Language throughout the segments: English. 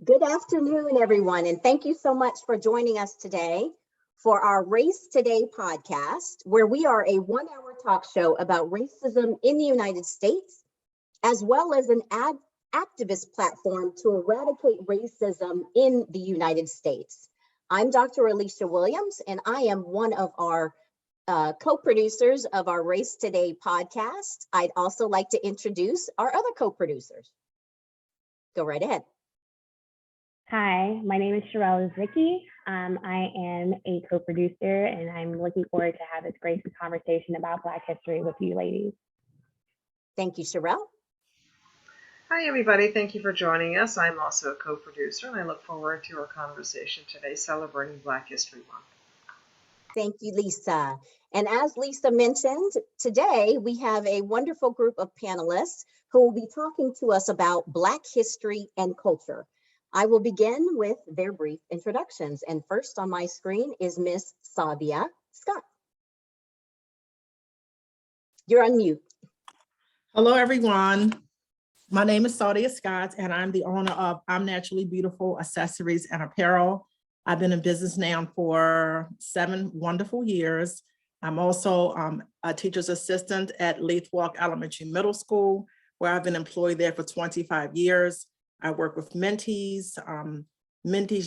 Good afternoon, everyone, and thank you so much for joining us today for our Race Today podcast, where we are a one-hour talk show about racism in the United States, as well as an activist platform to eradicate racism in the United States. I'm Dr. Alicia Williams, and I am one of our co-producers of our Race Today podcast. I'd also like to introduce our other co-producers. Go right ahead. Hi, my name is Sherelle Zicki. I am a co-producer, and I'm looking forward to have this great conversation about Black history with you ladies. Thank you, Sherelle. Hi, everybody. Thank you for joining us. I'm also a co-producer, and I look forward to our conversation today celebrating Black History Month. Thank you, Lisa. And as Lisa mentioned, today we have a wonderful group of panelists who will be talking to us about Black history and culture. I will begin with their brief introductions. And first on my screen is Miss Sadia Scott. You're on mute. Hello, everyone. My name is Sadia Scott, and I'm the owner of I'm Naturally Beautiful Accessories and Apparel. I've been in business now for 7 wonderful years. I'm also a teacher's assistant at Lathwalk Elementary Middle School, where I've been employed there for 25 years. I work with mentees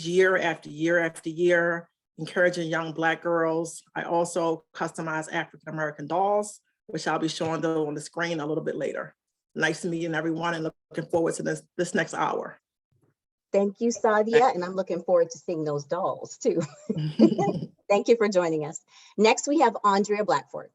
year after year after year, encouraging young Black girls. I also customize African-American dolls, which I'll be showing them on the screen a little bit later. Nice meeting everyone and looking forward to this next hour. Thank you, Sadia, and I'm looking forward to seeing those dolls too. Thank you for joining us. Next, we have Andrea Blackford.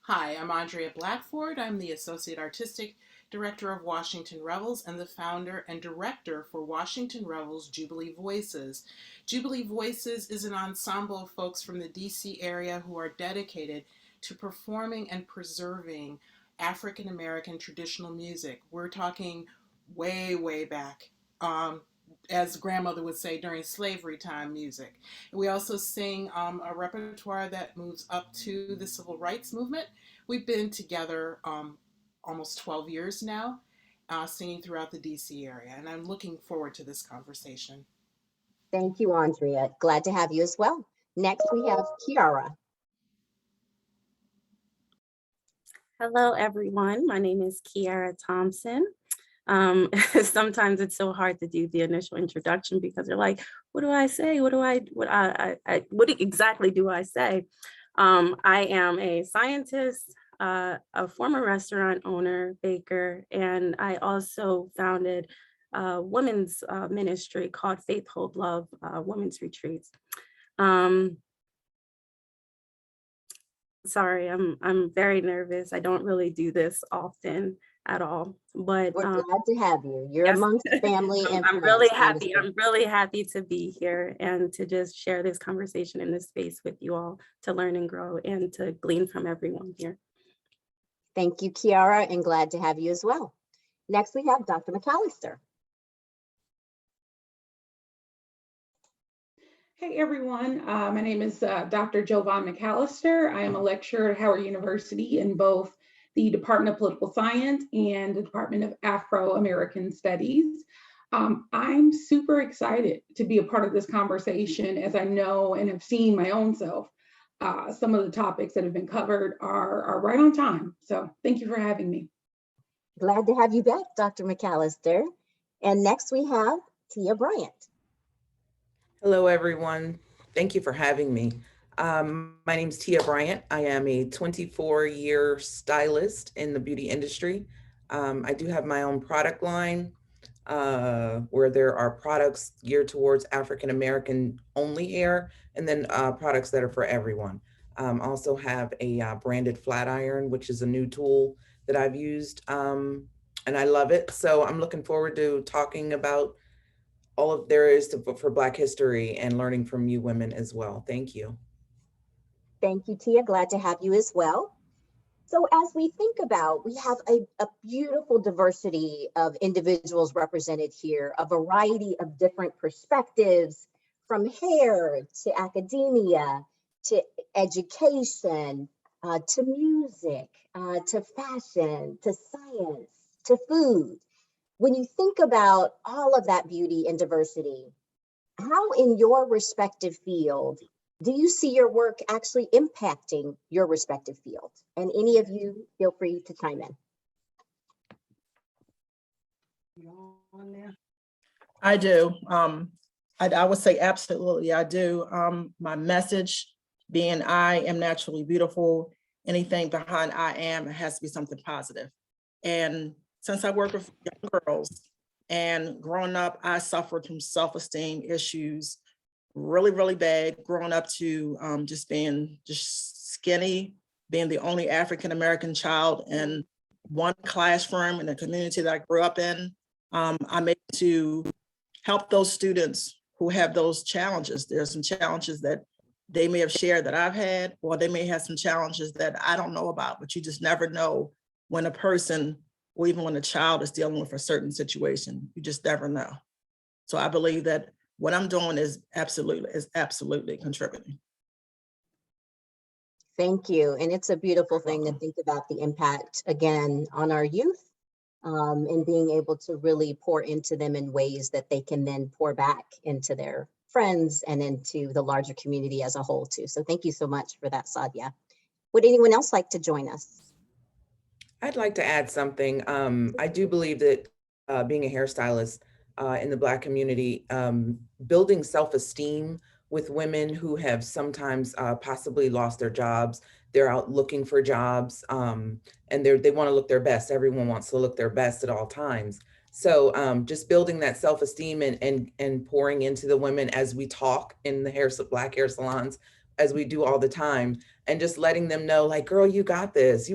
Hi, I'm Andrea Blackford. I'm the Associate Artistic Director of Washington Revels and the founder and director for Washington Revels Jubilee Voices. Jubilee Voices is an ensemble of folks from the DC area who are dedicated to performing and preserving African American traditional music. We're talking way, way back, as grandmother would say, during slavery time music. We also sing a repertoire that moves up to the civil rights movement. We've been together almost 12 years now, singing throughout the DC area, and I'm looking forward to this conversation. Thank you, Andrea. Glad to have you as well. Next, we have Kiara. Hello, everyone. My name is Kiara Thompson. Sometimes it's so hard to do the initial introduction because they're like, what do I say? What exactly do I say? I am a scientist, a former restaurant owner, baker, and I also founded a women's ministry called Faith, Hope, Love Women's Retreats. Sorry, I'm very nervous. I don't really do this often at all, but we're glad to have you. You're yes. Amongst family and I'm really happy. I'm really happy to be here and to just share this conversation in this space with you all, to learn and grow and to glean from everyone here. Thank you, Kiara, and glad to have you as well. Next, we have Dr. McAllister. Hey everyone, my name is Dr. Jovan McAllister. I am a lecturer at Howard University in both the Department of Political Science and the Department of Afro-American Studies. I'm super excited to be a part of this conversation, as I know and have seen my own self. Some of the topics that have been covered are right on time. So thank you for having me. Glad to have you back, Dr. McAllister. And next we have Tia Bryant. Hello, everyone. Thank you for having me. My name is Tia Bryant. I am a 24-year stylist in the beauty industry. I do have my own product line where there are products geared towards African-American only hair, and then products that are for everyone. Also have a branded flat iron, which is a new tool that I've used, and I love it. So I'm looking forward to talking about all of there is for Black history and learning from you women as well. Thank you. Thank you, Tia. Glad to have you as well. So as we think about, we have a beautiful diversity of individuals represented here, a variety of different perspectives, from hair to academia, to education, to music, to fashion, to science, to food. when you think about all of that beauty and diversity, how in your respective field do you see your work actually impacting your respective field? And any of you feel free to chime in. I do. I would say absolutely, I do. My message being I am naturally beautiful, anything behind I am, it has to be something positive. And since I work with young girls and growing up, I suffered from self-esteem issues really, really bad, growing up to just being just skinny, being the only African-American child in one classroom in the community that I grew up in. I'm able to help those students who have those challenges. There's some challenges that they may have shared that I've had, or they may have some challenges that I don't know about, but you just never know when a person, or even when a child is dealing with a certain situation, you just never know. So I believe that what I'm doing is absolutely contributing. Thank you. And it's a beautiful thing to think about the impact again on our youth, and being able to really pour into them in ways that they can then pour back into their friends and into the larger community as a whole too. So thank you so much for that, Sadia. Would anyone else like to join us? I'd like to add something. I do believe that being a hairstylist in the Black community, building self-esteem with women who have sometimes possibly lost their jobs. They're out looking for jobs, and they want to look their best. Everyone wants to look their best at all times. So just building that self-esteem and pouring into the women as we talk in the Black hair salons, as we do all the time, and just letting them know, like, girl, you got this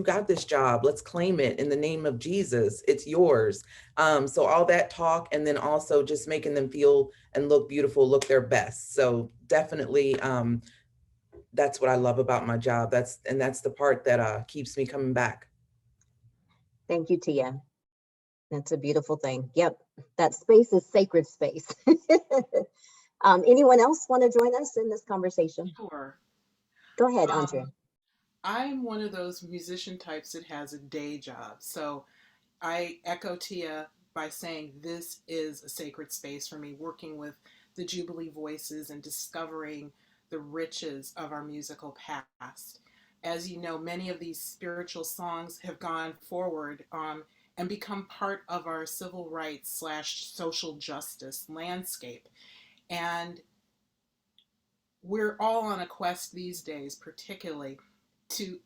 job. Let's claim it in the name of Jesus. It's yours. So all that talk, and then also just making them feel and look beautiful, look their best. So definitely, that's what I love about my job. That's the part that keeps me coming back. Thank you, Tia. That's a beautiful thing. Yep, that space is sacred space. Anyone else want to join us in this conversation? Sure. Go ahead, Andrea. I'm one of those musician types that has a day job. So I echo Tia by saying this is a sacred space for me, working with the Jubilee Voices and discovering the riches of our musical past. As you know, many of these spiritual songs have gone forward and become part of our civil rights / social justice landscape. And we're all on a quest these days, particularly to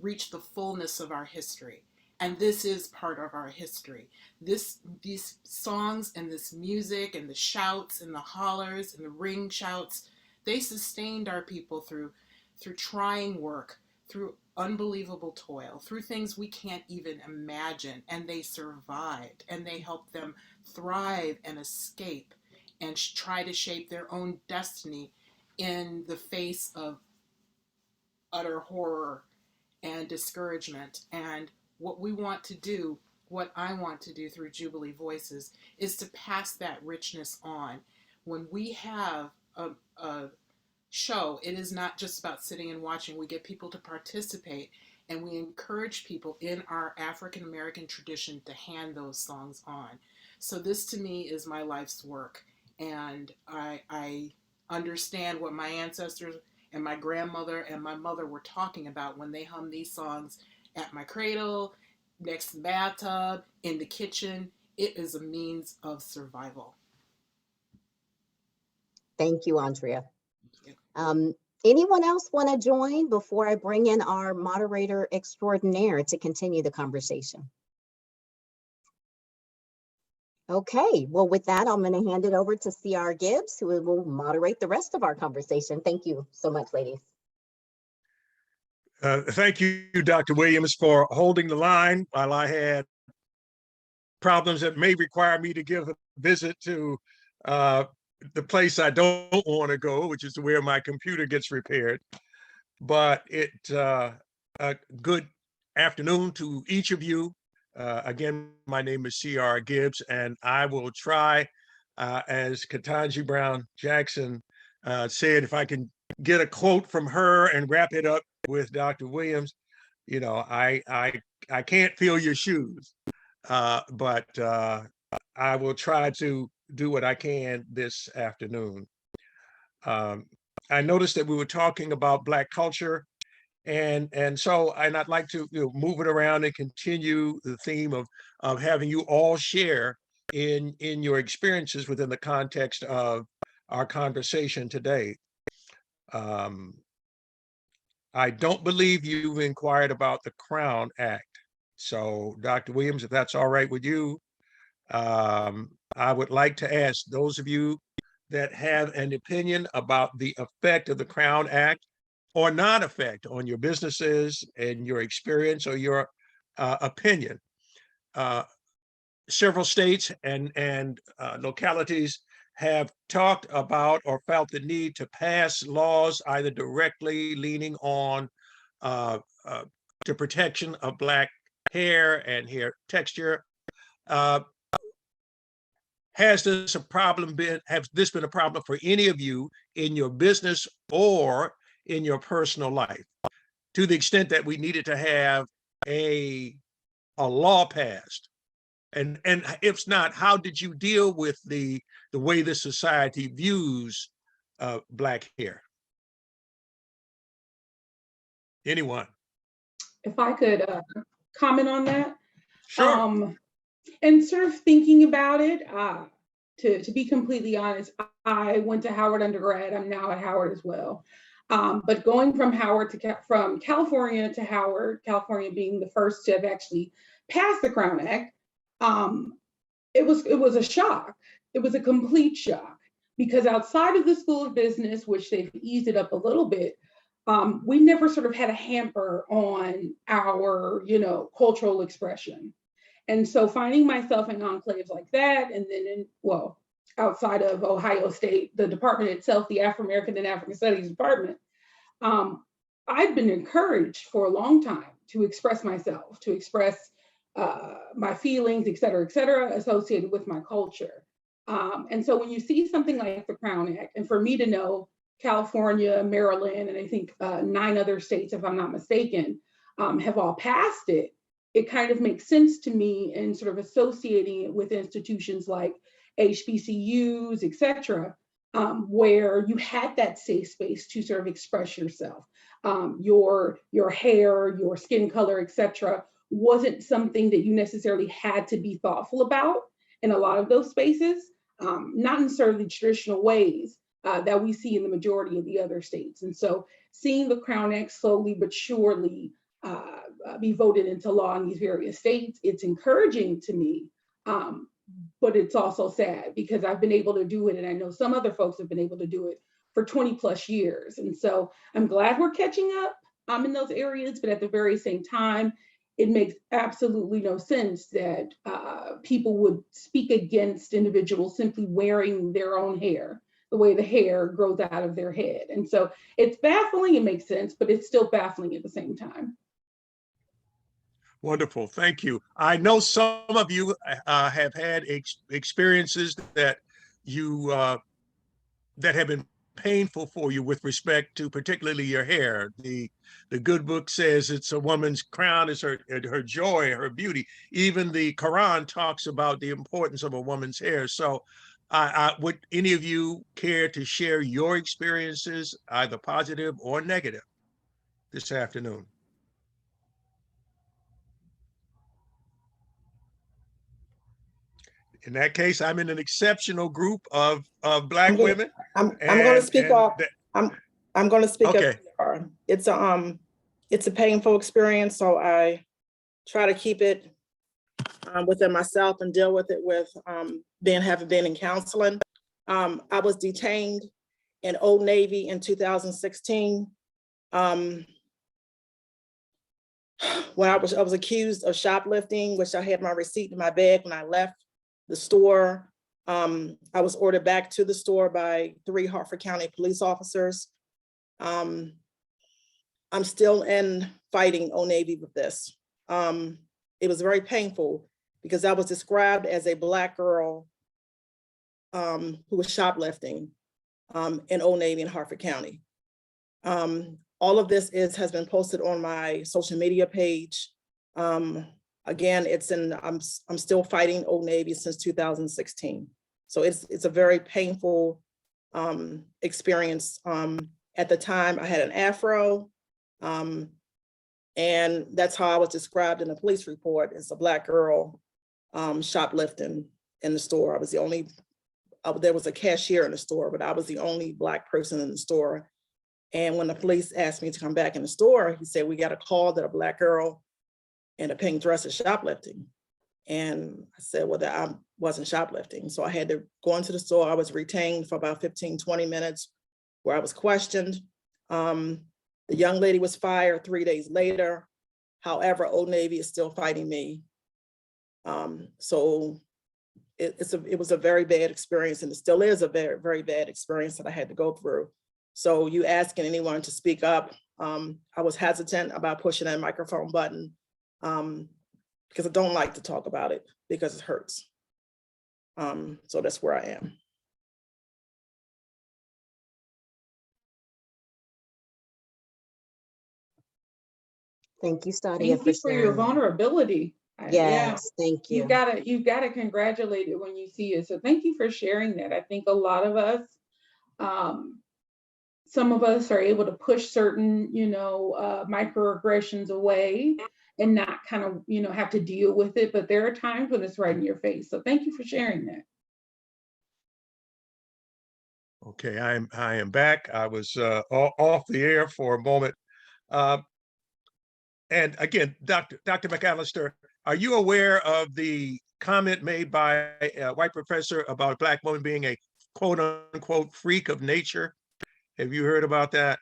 reach the fullness of our history. And this is part of our history. These songs and this music and the shouts and the hollers and the ring shouts, they sustained our people through trying work, through unbelievable toil, through things we can't even imagine. And they survived, and they helped them thrive and escape and try to shape their own destiny in the face of utter horror and discouragement. And what I want to do through Jubilee Voices is to pass that richness on. When we have a show, it is not just about sitting and watching. We get people to participate, and we encourage people in our African American tradition to hand those songs on. So this to me is my life's work, and I understand what my ancestors and my grandmother and my mother were talking about when they hummed these songs at my cradle, next to the bathtub, in the kitchen. It is a means of survival. Thank you, Andrea. Anyone else want to join before I bring in our moderator extraordinaire to continue the conversation? Okay, well, with that, I'm going to hand it over to CR Gibbs, who will moderate the rest of our conversation. Thank you so much, ladies. Thank you, Dr. Williams, for holding the line while I had problems that may require me to give a visit to the place I don't want to go, which is where my computer gets repaired. But a good afternoon to each of you. Again, my name is CR Gibbs, and I will try, as Ketanji Brown Jackson said, if I can get a quote from her and wrap it up with Dr. Williams. You know, I can't fill your shoes, but I will try to do what I can this afternoon. I noticed that we were talking about Black culture, and I'd like to move it around and continue the theme of having you all share in your experiences within the context of our conversation today. I don't believe you've inquired about the Crown Act. So, Dr. Williams, if that's all right with you, I would like to ask those of you that have an opinion about the effect of the Crown Act or non-effect on your businesses and your experience or your opinion. Several states and localities have talked about or felt the need to pass laws either directly leaning on the protection of Black hair and hair texture. Has this been a problem for any of you in your business or in your personal life, to the extent that we needed to have a law passed? And if not, how did you deal with the way the society views Black hair? Anyone? If I could comment on that. Sure. And sort of thinking about it, to be completely honest, I went to Howard undergrad. I'm now at Howard as well. But going from from California to Howard, California being the first to have actually passed the Crown Act, it was a shock. It was a complete shock, because outside of the School of Business, which they've eased it up a little bit, we never sort of had a hamper on our, cultural expression. And so finding myself in enclaves like that, and then outside of Ohio State, the department itself, the Afro-American and African Studies department, I've been encouraged for a long time to express myself, to express my feelings, et cetera, associated with my culture. And so when you see something like the Crown Act, and for me to know California, Maryland, and I think 9 other states, if I'm not mistaken, have all passed it, it kind of makes sense to me in sort of associating it with institutions like HBCUs, et cetera, where you had that safe space to sort of express yourself. Your hair, your skin color, et cetera, wasn't something that you necessarily had to be thoughtful about in a lot of those spaces, not in sort of the traditional ways that we see in the majority of the other states. And so seeing the Crown Act slowly but surely be voted into law in these various states, it's encouraging to me, but it's also sad, because I've been able to do it, and I know some other folks have been able to do it for 20 plus years. And so I'm glad we're catching up in those areas, but at the very same time, it makes absolutely no sense that people would speak against individuals simply wearing their own hair, the way the hair grows out of their head. And so it's baffling, it makes sense, but it's still baffling at the same time. Wonderful, thank you. I know some of you have had experiences that that have been painful for you with respect to particularly your hair. The good book says it's a woman's crown, is her joy, her beauty. Even the Quran talks about the importance of a woman's hair. So would any of you care to share your experiences, either positive or negative, this afternoon? In that case, I'm in an exceptional group of Black women. I'm going to speak up. I'm going to speak okay. up. It's a painful experience, so I try to keep it within myself and deal with it with having been in counseling. I was detained in Old Navy in 2016 when I was accused of shoplifting, which I had my receipt in my bag when I left the store. I was ordered back to the store by 3 Hartford County police officers. I'm still fighting Old Navy with this. It was very painful because I was described as a Black girl who was shoplifting in Old Navy in Hartford County. All of this has been posted on my social media page. Again, I'm still fighting Old Navy since 2016. So it's a very painful experience. At the time I had an afro, and that's how I was described in the police report. It's a Black girl shoplifting in the store. I was the only, there was a cashier in the store, but I was the only Black person in the store. And when the police asked me to come back in the store, he said, we got a call that a Black girl in a pink dress is shoplifting. And I said, well, that I wasn't shoplifting. So I had to go into the store. I was retained for about 15, 20 minutes where I was questioned. The young lady was fired 3 days later. However, Old Navy is still fighting me. So it was a very bad experience, and it still is a very, very bad experience that I had to go through. So you asking anyone to speak up, I was hesitant about pushing that microphone button because I don't like to talk about it because it hurts. So that's where I am. Thank you, Stadia, Thank you for your sharing. vulnerability. Yeah, Yes, thank you. you've gotta congratulate it when you see it. So thank you for sharing that. I think a lot of us, some of us are able to push certain, microaggressions away and not kind of, have to deal with it. But there are times when it's right in your face. So thank you for sharing that. Okay, I am back. I was off the air for a moment. And again, Dr. McAllister, are you aware of the comment made by a white professor about a Black woman being a quote unquote freak of nature? Have you heard about that?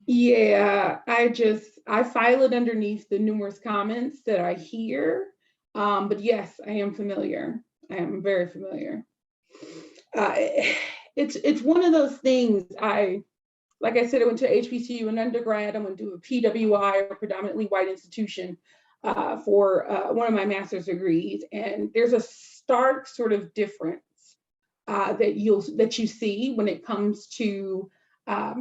Yeah, I file it underneath the numerous comments that I hear. But yes, I am familiar. I am very familiar. It's one of those things. Like I said, I went to HBCU in undergrad. I went to a PWI, a predominantly white institution, for one of my master's degrees. And there's a stark sort of difference that you see when it comes to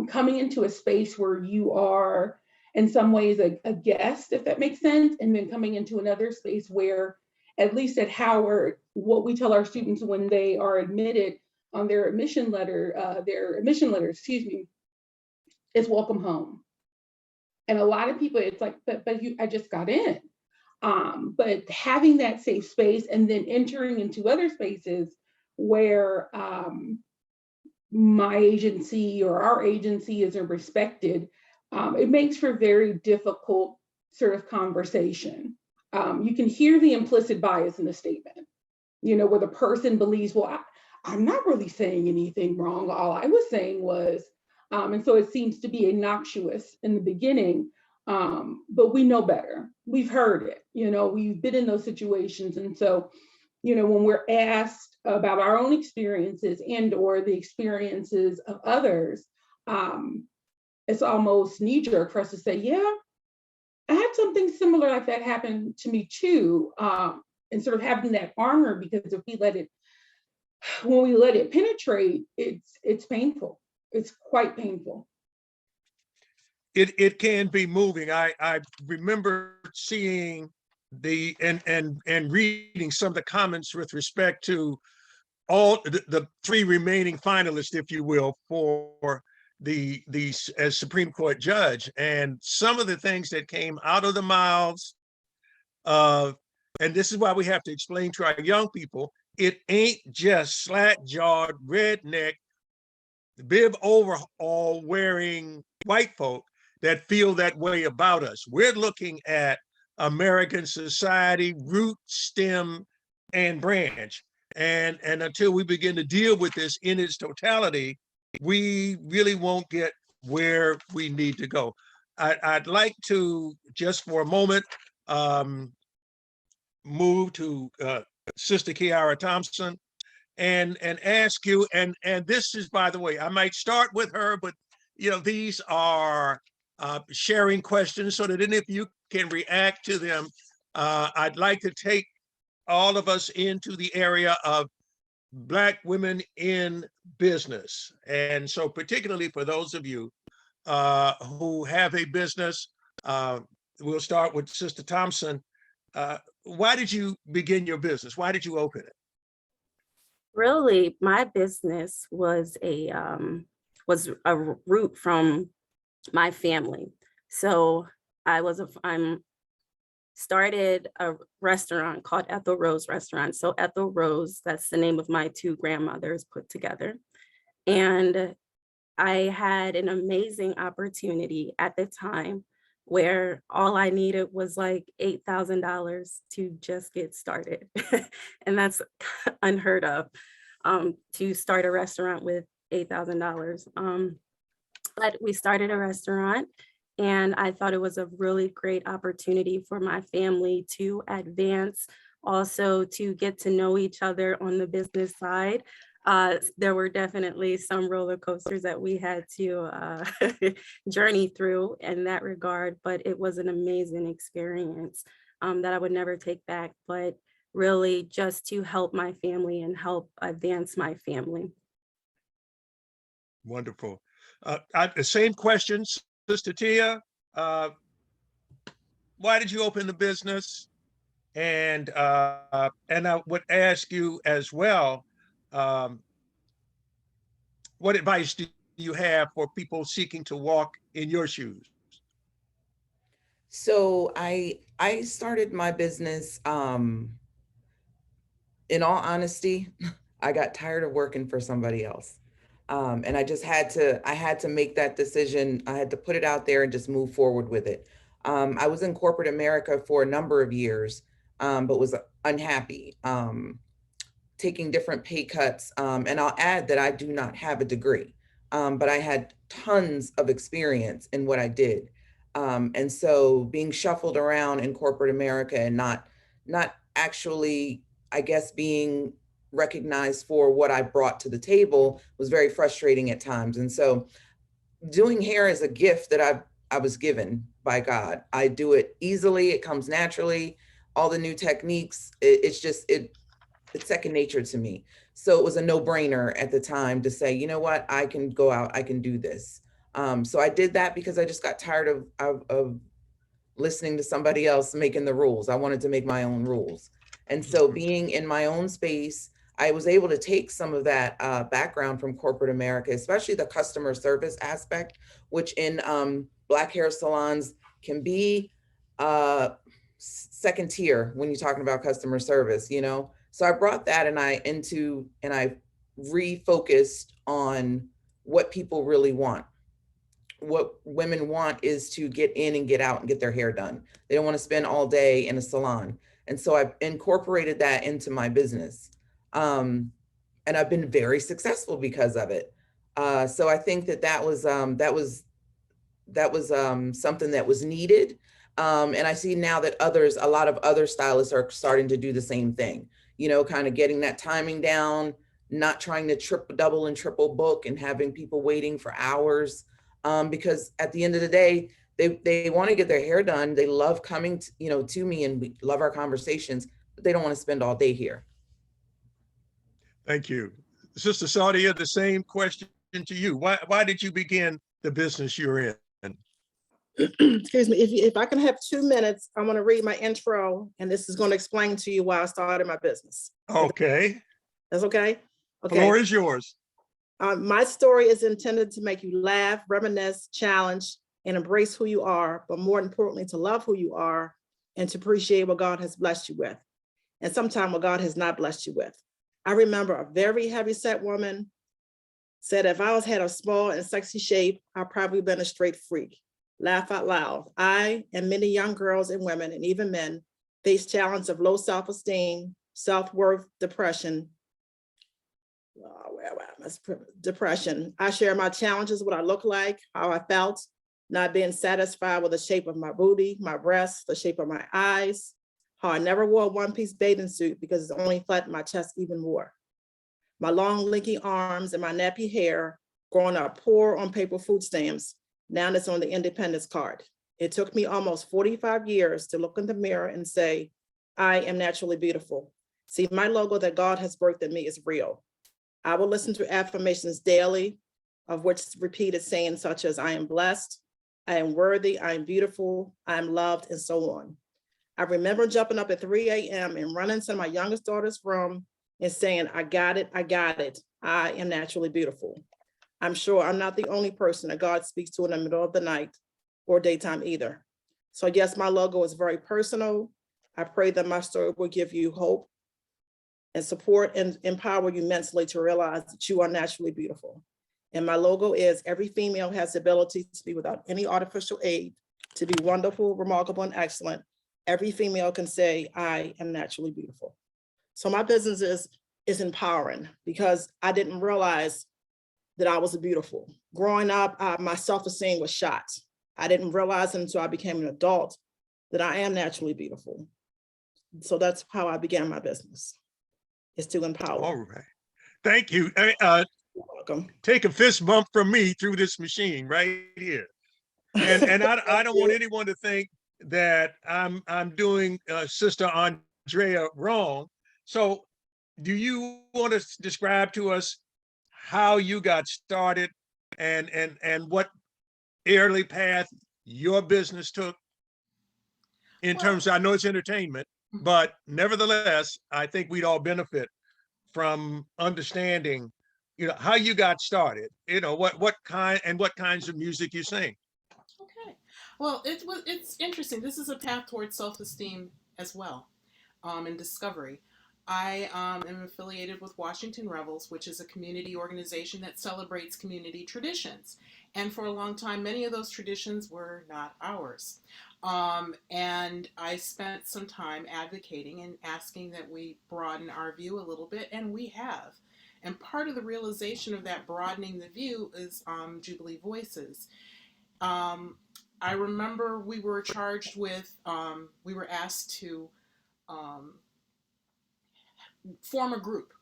coming into a space where you are in some ways a guest, if that makes sense, and then coming into another space where, at least at Howard, what we tell our students when they are admitted on their admission letter, is welcome home. And a lot of people, it's like, but I just got in. But having that safe space and then entering into other spaces where my agency or our agency isn't respected, it makes for very difficult sort of conversation. You can hear the implicit bias in the statement, where the person believes, well, I'm not really saying anything wrong. All I was saying was, and so it seems to be innocuous in the beginning, but we know better. We've heard it, we've been in those situations. And so, when we're asked about our own experiences and or the experiences of others, it's almost knee-jerk for us to say, yeah, I had something similar like that happen to me too. And sort of having that armor, because if when we let it penetrate, it's painful. It's quite painful. It can be moving. I remember seeing and reading some of the comments with respect to all the three remaining finalists, if you will, for the as Supreme Court judge, and some of the things that came out of the mouths of, and this is why we have to explain to our young people, it ain't just slack-jawed redneck bib overall wearing white folk that feel that way about us. We're looking at American society, root, stem, and branch. And until we begin to deal with this in its totality, we really won't get where we need to go. I'd like to, just for a moment, move to Sister Kiara Thompson and ask you, and this is, by the way, I might start with her, but these are sharing questions so that any of you can react to them. I'd like to take all of us into the area of Black women in business. And so particularly for those of you who have a business, we'll start with Sister Thompson. Why did you begin your business? Why did you open it? Really, my business was a root from my family. So I'm started a restaurant called Ethel Rose Restaurant. So Ethel Rose, that's the name of my two grandmothers put together. And I had an amazing opportunity at the time where all I needed was like $8,000 to just get started. And that's unheard of, to start a restaurant with $8,000. But we started a restaurant, and I thought it was a really great opportunity for my family to advance, also to get to know each other on the business side. There were definitely some roller coasters that we had to journey through in that regard, but it was an amazing experience that I would never take back, but really just to help my family and help advance my family. Wonderful. The same question, Sister Tia. Why did you open the business? And I would ask you as well, what advice do you have for people seeking to walk in your shoes? So I started my business, in all honesty, I got tired of working for somebody else. And I just had to make that decision. I had to put it out there and just move forward with it. I was in corporate America for a number of years, but was unhappy, taking different pay cuts. And I'll add that I do not have a degree, but I had tons of experience in what I did. And so being shuffled around in corporate America and not actually, I guess, being recognized for what I brought to the table was very frustrating at times. And so doing hair is a gift that I was given by God. I do it easily. It comes naturally. All the new techniques, it's second nature to me. So it was a no-brainer at the time to say, you know what, I can go out, I can do this. So I did that because I just got tired of listening to somebody else making the rules. I wanted to make my own rules. And so being in my own space, I was able to take some of that background from corporate America, especially the customer service aspect, which in Black hair salons can be second tier when you're talking about customer service, you know? So I brought that and I refocused on what people really want. What women want is to get in and get out and get their hair done. They don't want to spend all day in a salon. And so I've incorporated that into my business. And I've been very successful because of it. So I think that was something that was needed. And I see now that a lot of other stylists are starting to do the same thing, you know, kind of getting that timing down, not trying to double and triple book and having people waiting for hours. Because at the end of the day, they want to get their hair done. They love coming to me, and we love our conversations, but they don't want to spend all day here. Thank you. Sister Saudia, the same question to you. Why did you begin the business you're in? Excuse me, if I can have 2 minutes, I want to read my intro, and this is going to explain to you why I started my business. Okay. That's okay? Okay. The floor is yours. My story is intended to make you laugh, reminisce, challenge, and embrace who you are, but more importantly, to love who you are and to appreciate what God has blessed you with, and sometimes what God has not blessed you with. I remember a very heavy-set woman said if I had a small and sexy shape, I'd probably been a straight freak. Laugh out loud. I and many young girls and women, and even men, face challenges of low self-esteem, self-worth, depression. Depression. I share my challenges, what I look like, how I felt, not being satisfied with the shape of my booty, my breasts, the shape of my eyes, how I never wore a one-piece bathing suit because it only flattened my chest even more. My long, lanky arms and my nappy hair, growing up poor on paper food stamps, now it's on the independence card. It took me almost 45 years to look in the mirror and say, I am naturally beautiful. See, my logo that God has birthed in me is real. I will listen to affirmations daily, of which repeated sayings such as I am blessed, I am worthy, I am beautiful, I am loved, and so on. I remember jumping up at 3 a.m. and running to my youngest daughter's room and saying, I got it, I got it. I am naturally beautiful. I'm sure I'm not the only person that God speaks to in the middle of the night or daytime either. So yes, my logo is very personal. I pray that my story will give you hope and support and empower you mentally to realize that you are naturally beautiful. And my logo is every female has the ability to be without any artificial aid, to be wonderful, remarkable, and excellent. Every female can say, I am naturally beautiful. So my business is empowering because I didn't realize that I was beautiful. Growing up, my self-esteem was shot. I didn't realize until I became an adult that I am naturally beautiful. So that's how I began my business, is to empower. All right. Thank you. You're welcome. Take a fist bump from me through this machine right here. And I don't want anyone to think that I'm doing Sister Andrea wrong. So do you want to describe to us how you got started and what early path your business took in terms of, I know it's entertainment, but nevertheless, I think we'd all benefit from understanding, how you got started, what kinds of music you sing. Okay. Well, it's interesting. This is a path towards self-esteem as well, and discovery. I am affiliated with Washington Revels, which is a community organization that celebrates community traditions. And for a long time, many of those traditions were not ours. And I spent some time advocating and asking that we broaden our view a little bit, and we have. And part of the realization of that broadening the view is Jubilee Voices. I remember we were charged with, we were asked to form a group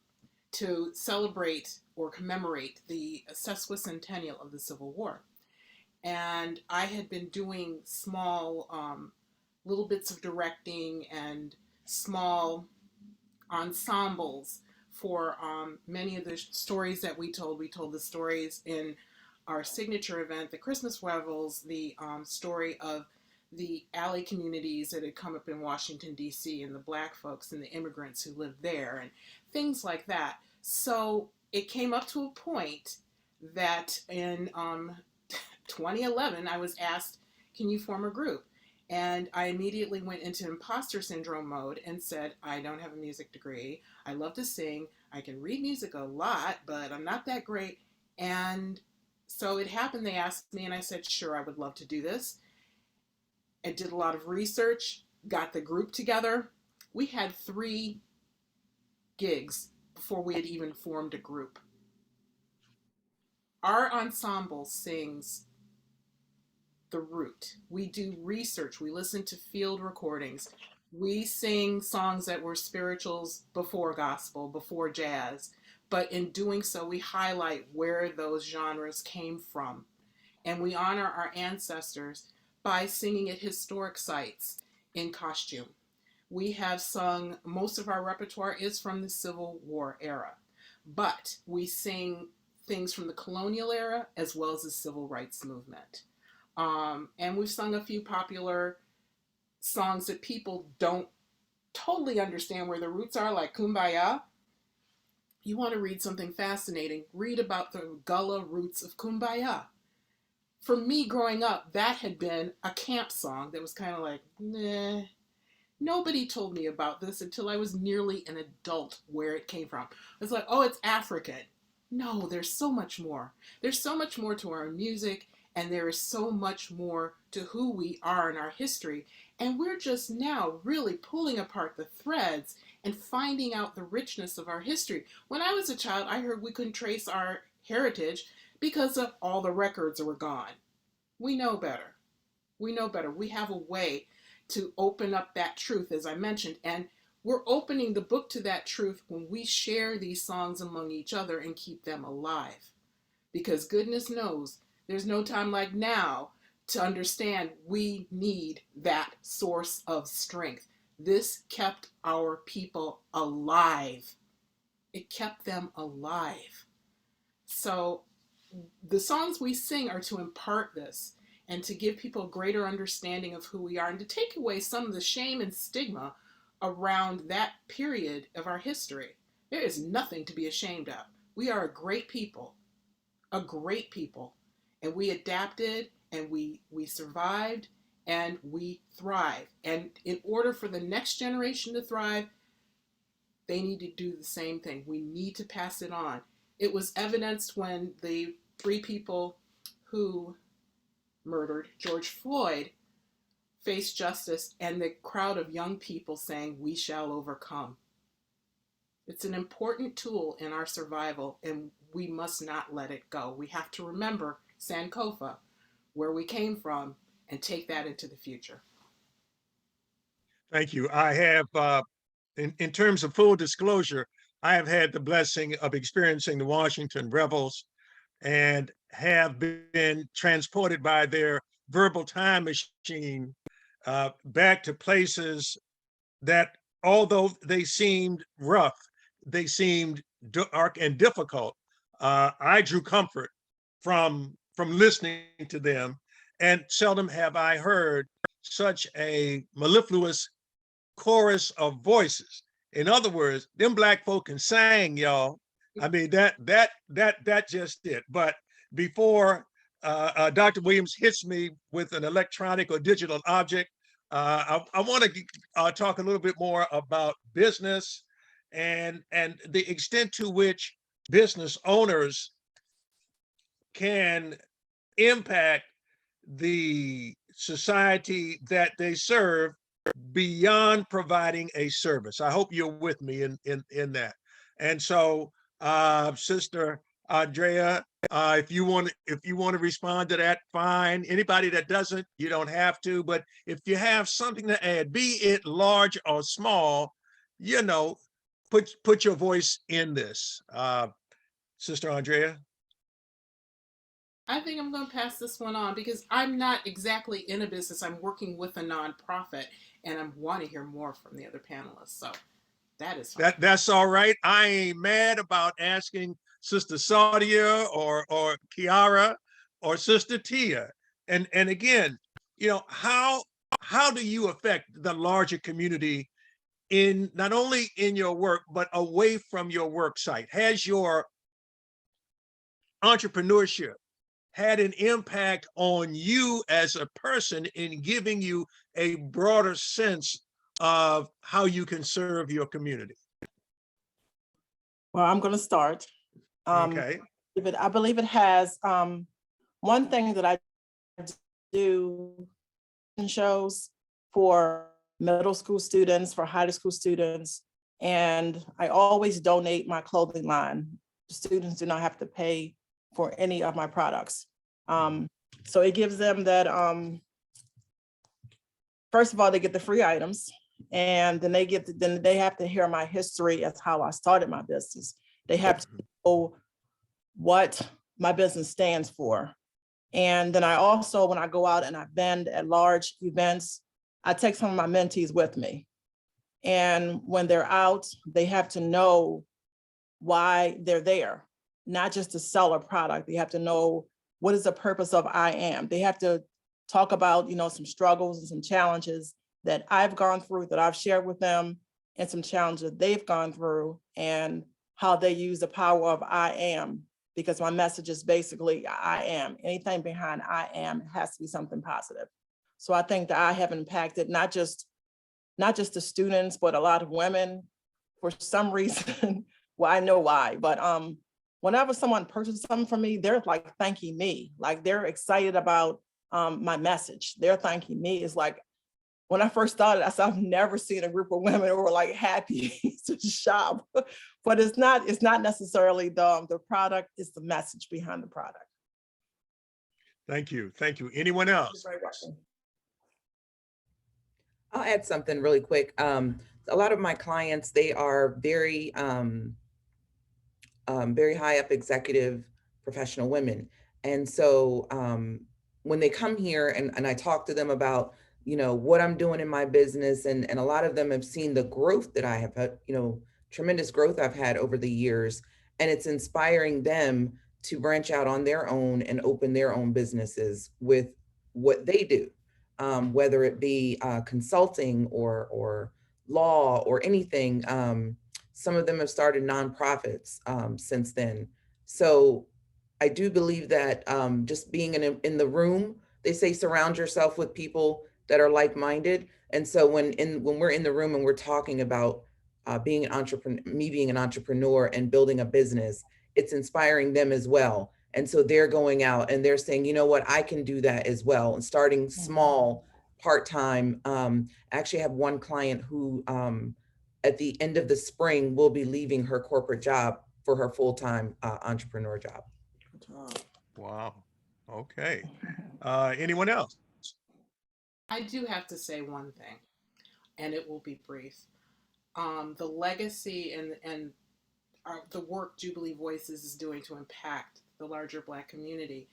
to celebrate or commemorate the sesquicentennial of the Civil War. And I had been doing small little bits of directing and small ensembles for many of the stories that we told. We told the stories in our signature event, the Christmas Revels, the story of the alley communities that had come up in Washington, D.C., and the Black folks and the immigrants who lived there, and things like that. So it came up to a point that in 2011, I was asked, can you form a group? And I immediately went into imposter syndrome mode and said, I don't have a music degree. I love to sing. I can read music a lot, but I'm not that great. And so it happened. They asked me, and I said, sure, I would love to do this. I did a lot of research, got the group together. We had 3 gigs before we had even formed a group. Our ensemble sings the root. We do research. We listen to field recordings. We sing songs that were spirituals before gospel, before jazz. But in doing so, we highlight where those genres came from. And we honor our ancestors by singing at historic sites in costume. We have sung, most of our repertoire is from the Civil War era, but we sing things from the colonial era as well as the civil rights movement. And we've sung a few popular songs that people don't totally understand where the roots are, like Kumbaya. You want to read something fascinating, read about the Gullah roots of Kumbaya. For me growing up, that had been a camp song that was kind of like, nah. Nobody told me about this until I was nearly an adult where it came from. It's like, oh, it's African. No, there's so much more. There's so much more to our music, and there is so much more to who we are in our history. And we're just now really pulling apart the threads and finding out the richness of our history. When I was a child, I heard we couldn't trace our heritage because of all the records were gone. We know better. We know better. We have a way to open up that truth, as I mentioned, and we're opening the book to that truth when we share these songs among each other and keep them alive. Because goodness knows, there's no time like now to understand we need that source of strength. This kept our people alive. It kept them alive. So the songs we sing are to impart this. and to give people a greater understanding of who we are and to take away some of the shame and stigma around that period of our history. There is nothing to be ashamed of. We are a great people, and we adapted and we survived and we thrive. And in order for the next generation to thrive, they need to do the same thing. We need to pass it on. It was evidenced when the 3 people who murdered George Floyd faced justice and the crowd of young people saying, "We shall overcome." It's an important tool in our survival, and we must not let it go. We have to remember Sankofa, where we came from, and take that into the future. Thank you. I have, in terms of full disclosure, I have had the blessing of experiencing the Washington Rebels and have been transported by their verbal time machine back to places that, although they seemed rough, they seemed dark and difficult. I drew comfort from listening to them, and seldom have I heard such a mellifluous chorus of voices. In other words, them Black folk can sing, y'all. I mean, that just it. But before Dr. Williams hits me with an electronic or digital object, I want to talk a little bit more about business and the extent to which business owners can impact the society that they serve beyond providing a service. I hope you're with me in that. And so, Sister Andrea, if you want to respond to that, fine. Anybody that doesn't, you don't have to. But if you have something to add, be it large or small, you know, put your voice in this. Sister Andrea. I think I'm going to pass this one on because I'm not exactly in a business. I'm working with a nonprofit, and I want to hear more from the other panelists. So that is fine. That's all right. I ain't mad about asking Sister Saudia or Kiara or Sister Tia. And again, you know, how do you affect the larger community in not only in your work, but away from your work site? Has your entrepreneurship had an impact on you as a person in giving you a broader sense of how you can serve your community? Well, I'm going to start. Okay. I believe it has. One thing that I do in shows for middle school students, for high school students, and I always donate my clothing line. Students do not have to pay for any of my products. So it gives them that, first of all, they get the free items, and then they have to hear my history as how I started my business. They have to know what my business stands for. And then I also, when I go out and I vend at large events, I take some of my mentees with me. And when they're out, they have to know why they're there, not just to sell a product. They have to know what is the purpose of I am. They have to talk about, you know, some struggles and some challenges that I've gone through, that I've shared with them, and some challenges they've gone through, and how they use the power of I am, because my message is basically I am. Anything behind I am has to be something positive. So I think that I have impacted not just the students, but a lot of women for some reason. Well, I know why, but whenever someone purchases something from me, they're like thanking me, like they're excited about my message. They're thanking me. It's like, when I first started, I said, I've never seen a group of women who were like happy to shop, but it's not necessarily the product, it's the message behind the product. Thank you. Thank you. Anyone else? You're very welcome. I'll add something really quick. A lot of my clients, they are very high up executive professional women. And so when they come here and I talk to them about, you know, what I'm doing in my business, and a lot of them have seen the growth that I have had, you know, tremendous growth I've had over the years, and it's inspiring them to branch out on their own and open their own businesses with what they do, whether it be consulting or law or anything. Some of them have started nonprofits since then. So I do believe that just being in the room, they say surround yourself with people that are like-minded. And so when we're in the room and we're talking about being an entrepreneur, me being an entrepreneur and building a business, it's inspiring them as well. And so they're going out and they're saying, you know what, I can do that as well. And starting small, part-time. I actually have one client who at the end of the spring will be leaving her corporate job for her full-time entrepreneur job. Wow. Okay. Anyone else? I do have to say one thing, and it will be brief. The legacy and the work Jubilee Voices is doing to impact the larger Black community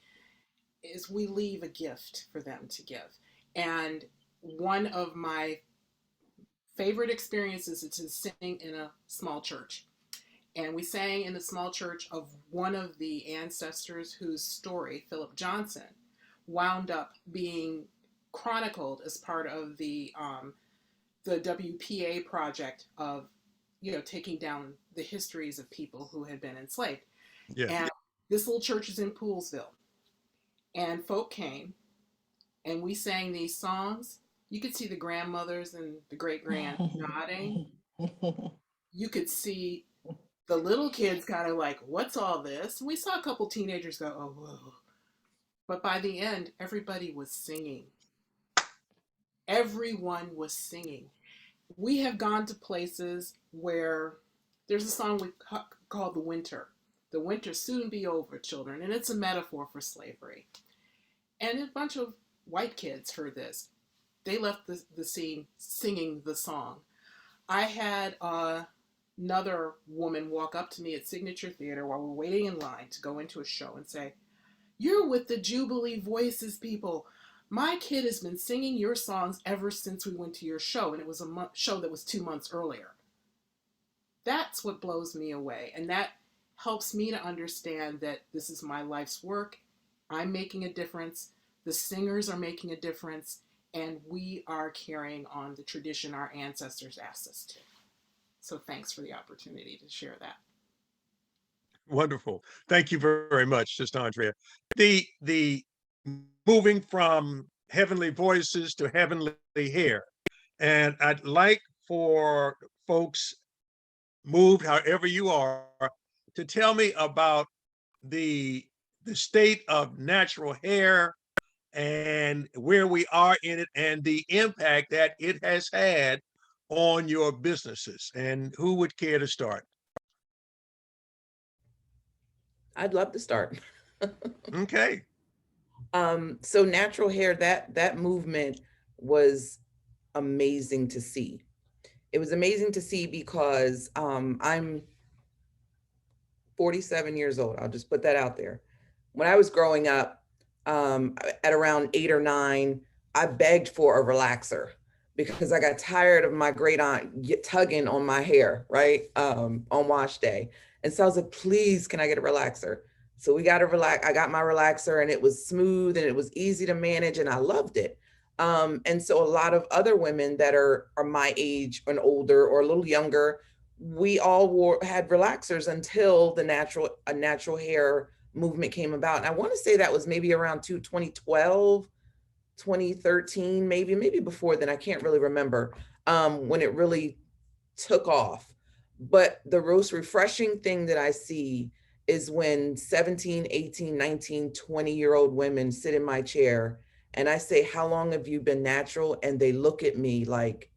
is we leave a gift for them to give. And one of my favorite experiences is to sing in a small church. And we sang in the small church of one of the ancestors whose story, Philip Johnson, wound up being chronicled as part of the WPA project of, taking down the histories of people who had been enslaved. Yeah. And this little church is in Poolsville. And folk came and we sang these songs. You could see the grandmothers and the great-grands nodding. You could see the little kids kind of like, what's all this? And we saw a couple teenagers go, oh, whoa. But by the end, everybody was singing. Everyone was singing. We have gone to places where there's a song we called The Winter. The winter soon be over, children. And it's a metaphor for slavery. And a bunch of white kids heard this. They left the scene singing the song. I had another woman walk up to me at Signature Theater while we're waiting in line to go into a show and say, "You're with the Jubilee Voices people. My kid has been singing your songs ever since we went to your show." And it was a show that was 2 months earlier. That's what blows me away. And that helps me to understand that this is my life's work. I'm making a difference. The singers are making a difference. And we are carrying on the tradition our ancestors asked us to. So thanks for the opportunity to share that. Wonderful. Thank you very much, Sister Andrea. The moving from heavenly voices to heavenly hair. And I'd like for folks moved, however you are, to tell me about the state of natural hair and where we are in it and the impact that it has had on your businesses. And who would care to start? I'd love to start. Okay. So natural hair, that movement was amazing to see. It was amazing to see because I'm 47 years old. I'll just put that out there. When I was growing up, at around 8 or 9, I begged for a relaxer because I got tired of my great aunt tugging on my hair, right? On wash day. And so I was like, please, can I get a relaxer? So we got I got my relaxer and it was smooth and it was easy to manage and I loved it. And so a lot of other women that are my age and older or a little younger, we all had relaxers until the natural hair movement came about. And I want to say that was maybe around 2012, 2013, maybe before then. I can't really remember when it really took off. But the most refreshing thing that I see is when 17, 18, 19, 20-year-old women sit in my chair and I say, how long have you been natural? And they look at me like,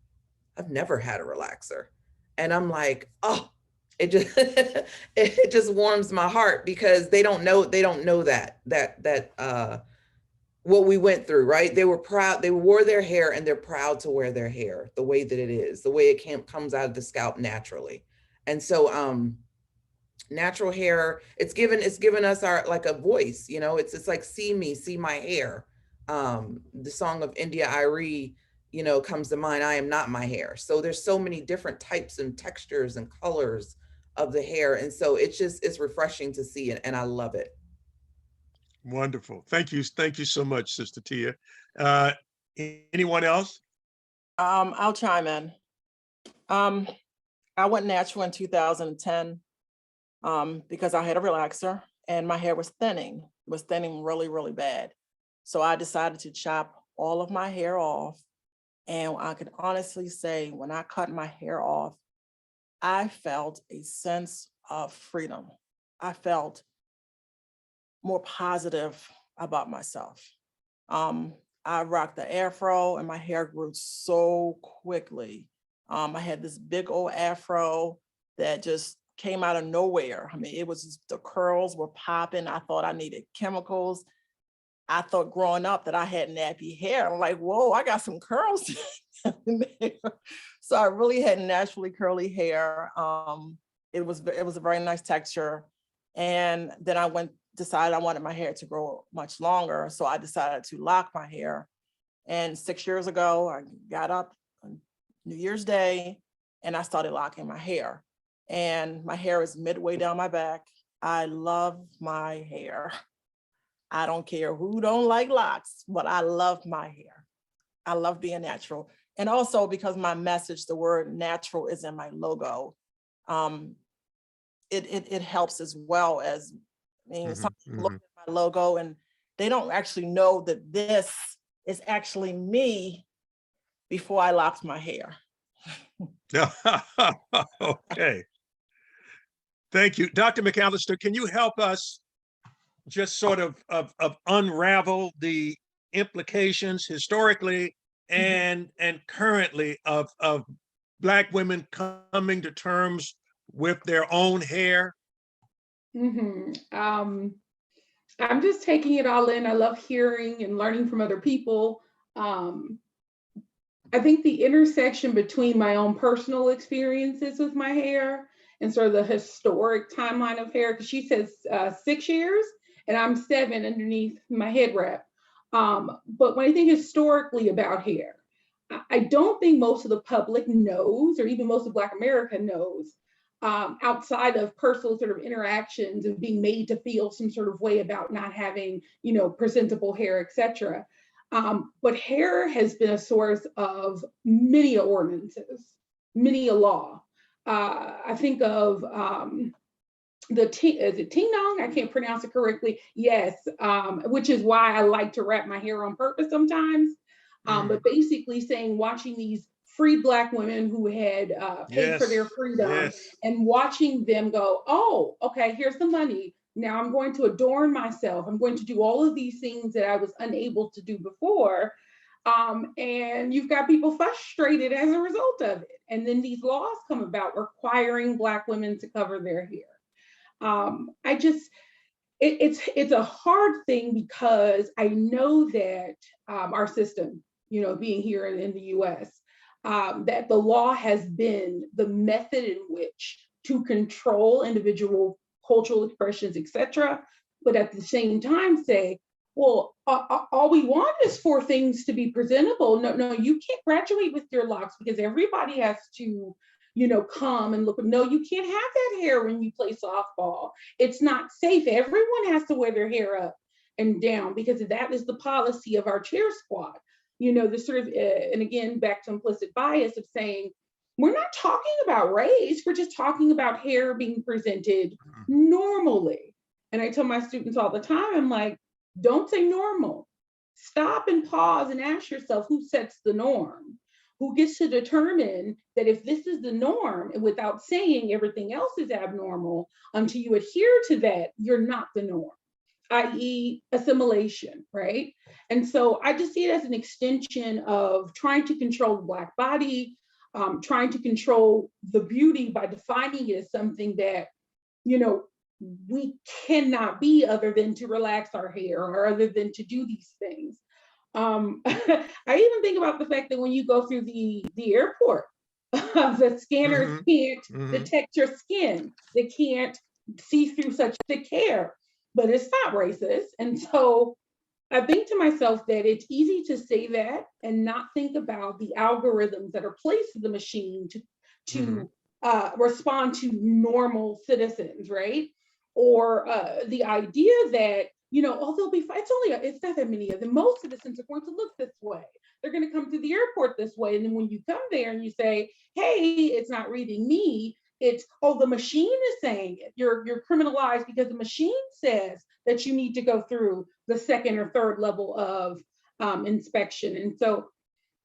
I've never had a relaxer. And I'm like, oh, it just it just warms my heart because they don't know that what we went through, right? They were proud, they wore their hair and they're proud to wear their hair the way that it is, the way it comes out of the scalp naturally. And so natural hair, it's given us our like a voice, it's like see me, see my hair. The song of India Arie, comes to mind, I am not my hair. So there's so many different types and textures and colors of the hair. And so it's refreshing to see it and I love it. Wonderful. Thank you. Thank you so much, Sister Tia. Anyone else? I'll chime in. I went natural in 2010 because I had a relaxer and my hair was thinning. It was thinning really, really bad. So I decided to chop all of my hair off. And I can honestly say, when I cut my hair off, I felt a sense of freedom. I felt more positive about myself. I rocked the afro and my hair grew so quickly. I had this big old afro that just came out of nowhere. I mean, it was just, the curls were popping. I thought I needed chemicals. I thought growing up that I had nappy hair. I'm like, whoa, I got some curls in there. So I really had naturally curly hair. It was a very nice texture. And then I decided I wanted my hair to grow much longer. So I decided to lock my hair. And 6 years ago, I got up on New Year's Day and I started locking my hair. And my hair is midway down my back. I love my hair. I don't care who don't like locks, but I love my hair. I love being natural. And also because my message, the word natural is in my logo. It helps as well as, I mean, some people look at my logo and they don't actually know that this is actually me before I locked my hair. Okay. Thank you. Dr. McAllister, can you help us just sort of unravel the implications historically and currently of Black women coming to terms with their own hair? I'm just taking it all in. I love hearing and learning from other people. I think the intersection between my own personal experiences with my hair and sort of the historic timeline of hair, because she says 6 years and I'm 7 underneath my head wrap. But when I think historically about hair, I don't think most of the public knows, or even most of Black America knows, outside of personal sort of interactions and being made to feel some sort of way about not having, presentable hair, et cetera. But hair has been a source of many ordinances, many a law. I think of is it ting dong? I can't pronounce it correctly. Yes, which is why I like to wrap my hair on purpose sometimes. But basically saying, watching these free Black women who had paid for their freedom and watching them go, oh, okay, here's the money. Now I'm going to adorn myself. I'm going to do all of these things that I was unable to do before. And you've got people frustrated as a result of it. And then these laws come about requiring Black women to cover their hair. It's a hard thing because I know that our system, being here in the US, that the law has been the method in which to control individual cultural expressions, et cetera, but at the same time say, well, all we want is for things to be presentable. No, you can't graduate with your locks because everybody has to, come and look. No, you can't have that hair when you play softball. It's not safe. Everyone has to wear their hair up and down because that is the policy of our cheer squad. This sort of, and again, back to implicit bias of saying, we're not talking about race, we're just talking about hair being presented normally. And I tell my students all the time, I'm like, don't say normal. Stop and pause and ask yourself, who sets the norm? Who gets to determine that if this is the norm, and without saying everything else is abnormal, until you adhere to that, you're not the norm, i.e. assimilation, right? And so I just see it as an extension of trying to control the Black body, trying to control the beauty by defining it as something that, we cannot be other than to relax our hair or other than to do these things. I even think about the fact that when you go through the airport, the scanners can't detect your skin. They can't see through such thick hair, but it's not racist. And so I think to myself that it's easy to say that and not think about the algorithms that are placed in the machine to respond to normal citizens, right? Or the idea that although it's not that many of them. Most citizens are going to look this way. They're going to come to the airport this way. And then when you come there and you say, hey, it's not reading me, it's, oh, the machine is saying it. You're criminalized because the machine says that you need to go through the second or third level of inspection. And so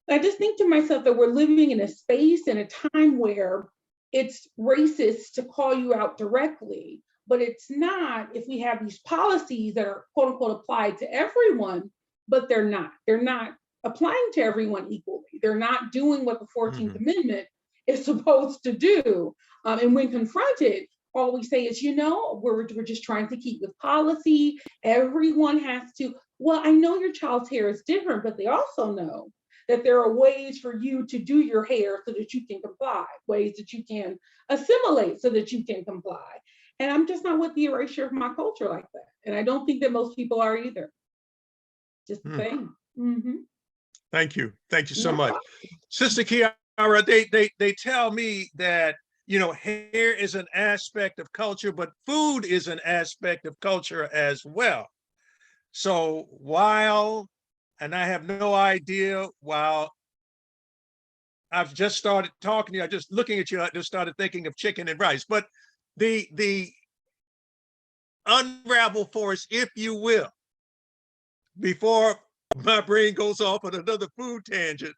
I just think to myself that we're living in a space and a time where it's racist to call you out directly, but it's not if we have these policies that are quote unquote applied to everyone, but they're not. They're not applying to everyone equally. They're not doing what the 14th Amendment is supposed to do. And when confronted, all we say is, we're just trying to keep with policy. Everyone has to, well, I know your child's hair is different, but they also know that there are ways for you to do your hair so that you can comply, ways that you can assimilate so that you can comply. And I'm just not with the erasure of my culture like that. And I don't think that most people are either. Just the same. Thank you. Thank you so much. Sister Kiara, they tell me that, hair is an aspect of culture, but food is an aspect of culture as well. So and I have no idea, while I've just started talking to you, I just looking at you, I just started thinking of chicken and rice, but the unravel for us, if you will, before my brain goes off on another food tangent.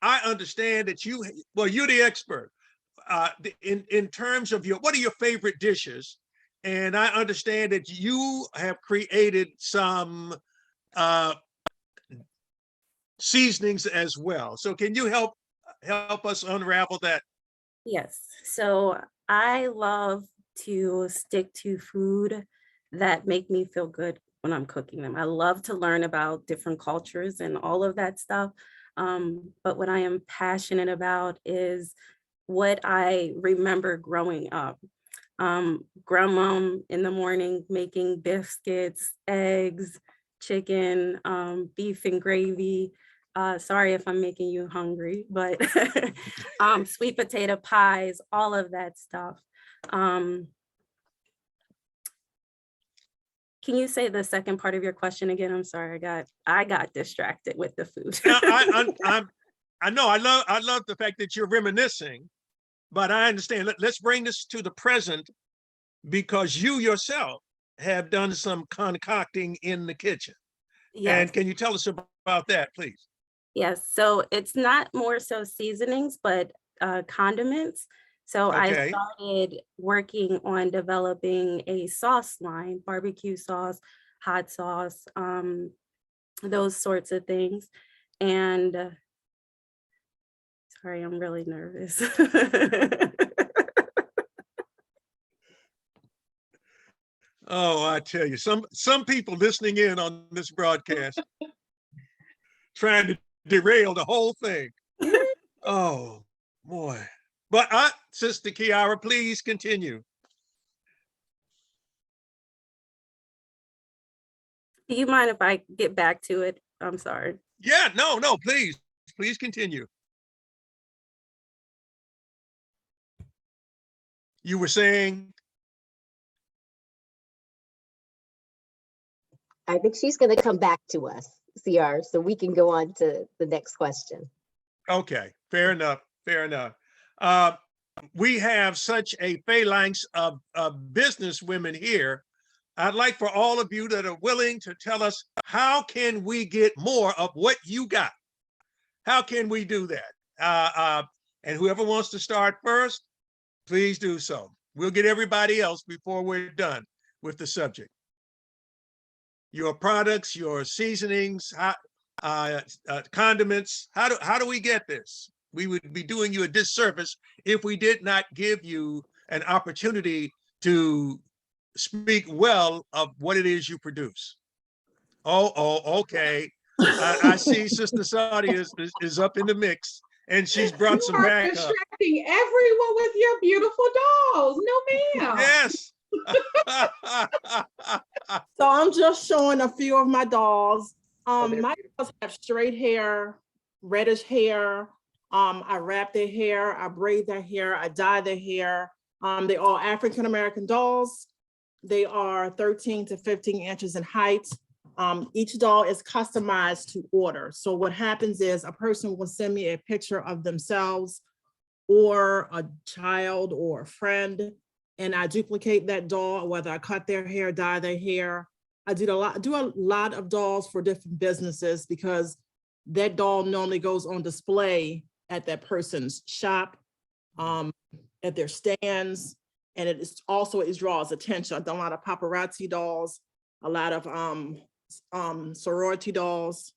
I understand that you're the expert in terms of what are your favorite dishes? And I understand that you have created some seasonings as well. So can you help us unravel that? Yes. So I love to stick to food that make me feel good when I'm cooking them. I love to learn about different cultures and all of that stuff. But what I am passionate about is what I remember growing up. Grandma in the morning making biscuits, eggs, chicken, beef and gravy. Sorry if I'm making you hungry, but sweet potato pies, all of that stuff. Can you say the second part of your question again? I'm sorry, I got distracted with the food. I know, I love the fact that you're reminiscing, but I understand. Let's bring this to the present, because you yourself have done some concocting in the kitchen. Yes. And can you tell us about that, please? Yes, so it's not more so seasonings, but condiments. So I started working on developing a sauce line, barbecue sauce, hot sauce, those sorts of things. And sorry, I'm really nervous. Oh, I tell you, some people listening in on this broadcast trying to derail the whole thing. Oh boy. But Sister Kiara, please continue. Do you mind if I get back to it? I'm sorry. Yeah, no, please continue. You were saying? I think she's going to come back to us, CR, so we can go on to the next question. Okay, fair enough. We have such a phalanx of business women here. I'd like for all of you that are willing to tell us, how can we get more of what you got? How can we do that? And whoever wants to start first, please do so. We'll get everybody else before we're done with the subject. Your products, your seasonings, condiments, how do we get this? We would be doing you a disservice if we did not give you an opportunity to speak well of what it is you produce. Oh, okay. I see Sister Saudi is up in the mix, and she's brought some backup. Distracting everyone with your beautiful dolls. No, ma'am. Yes. So I'm just showing a few of my dolls. My dolls have straight hair, reddish hair. I wrap their hair, I braid their hair, I dye their hair. They're all African-American dolls. They are 13 to 15 inches in height. Each doll is customized to order. So what happens is a person will send me a picture of themselves or a child or a friend, and I duplicate that doll, whether I cut their hair, dye their hair. I do a lot of dolls for different businesses because that doll normally goes on display at that person's shop, at their stands, and it draws attention. I've done a lot of paparazzi dolls, a lot of sorority dolls,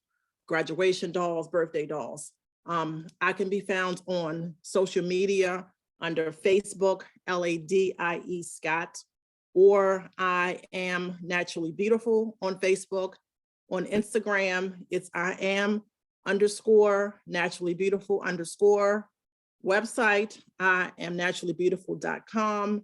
graduation dolls, birthday dolls. I can be found on social media under Facebook, LADIE Scott, or I am Naturally Beautiful on Facebook. On Instagram, it's I am _naturally beautiful _ website, I am naturallybeautiful.com.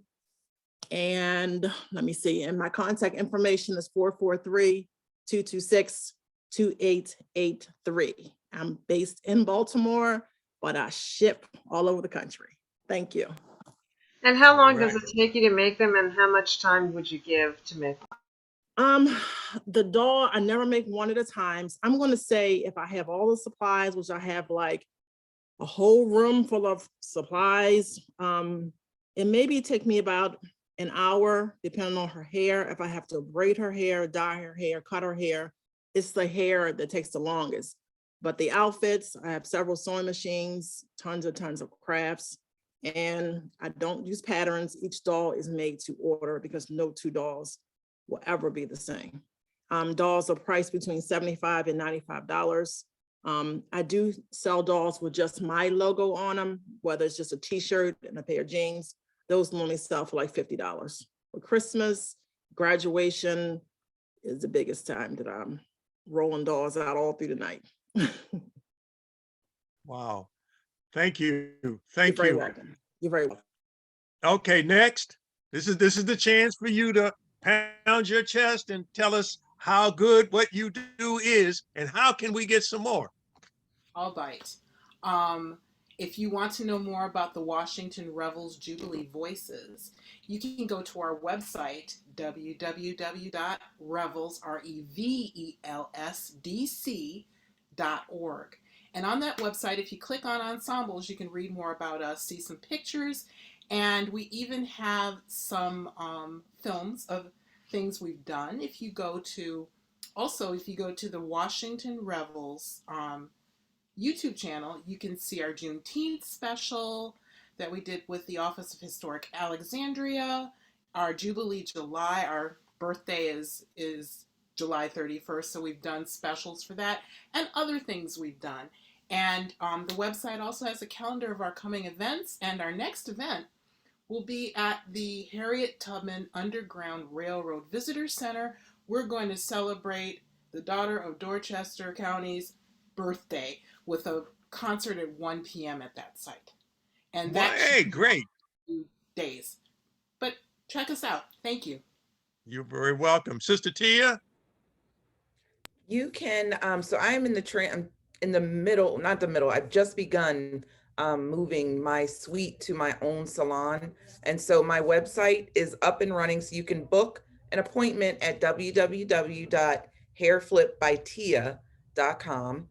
And let me see, and my contact information is 443-226-2883. I'm based in Baltimore, but I ship all over the country. Thank you. And how long Right. does it take you to make them, and how much time would you give to make them? The doll, I never make one at a time. I'm going to say if I have all the supplies, which I have like a whole room full of supplies, it maybe take me about an hour, depending on her hair. If I have to braid her hair, dye her hair, cut her hair, it's the hair that takes the longest. But the outfits, I have several sewing machines, tons of crafts, and I don't use patterns. Each doll is made to order because no two dolls will ever be the same. Dolls are priced between $75 and $95. I do sell dolls with just my logo on them, whether it's just a t-shirt and a pair of jeans. Those normally sell for like $50. For Christmas, graduation is the biggest time that I'm rolling dolls out all through the night. Wow. Thank you. You're Thank very you. welcome. You're very welcome. Okay, next. This is the chance for you to pound your chest and tell us how good what you do is and how can we get some more. All right. If you want to know more about the Washington Revels Jubilee Voices, you can go to our website, www.revelsdc.org. And on that website, if you click on ensembles, you can read more about us, see some pictures, and we even have some films of things we've done. If you go to the Washington Revels YouTube channel, you can see our Juneteenth special that we did with the Office of Historic Alexandria, our Jubilee July, our birthday is July 31st, so we've done specials for that, and other things we've done. And the website also has a calendar of our coming events, and our next event will be at the Harriet Tubman Underground Railroad Visitor Center. We're going to celebrate the daughter of Dorchester County's birthday with a concert at 1 p.m. at that site. And that Hey, great. 2 days. But check us out. Thank you. You're very welcome. Sister Tia? You can, so I'm in the middle, not the middle, I've just begun moving my suite to my own salon. And so my website is up and running, so you can book an appointment at www.hairflipbytia.com.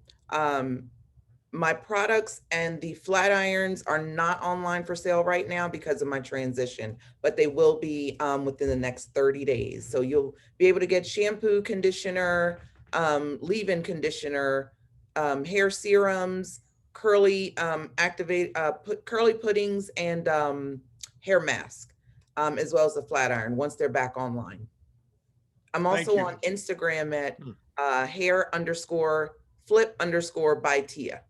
My products and the flat irons are not online for sale right now because of my transition, but they will be within the next 30 days. So you'll be able to get shampoo, conditioner, leave-in conditioner, hair serums, curly curly puddings, and hair mask, as well as the flat iron once they're back online. I'm also on Instagram at hair_flip_ by Tia.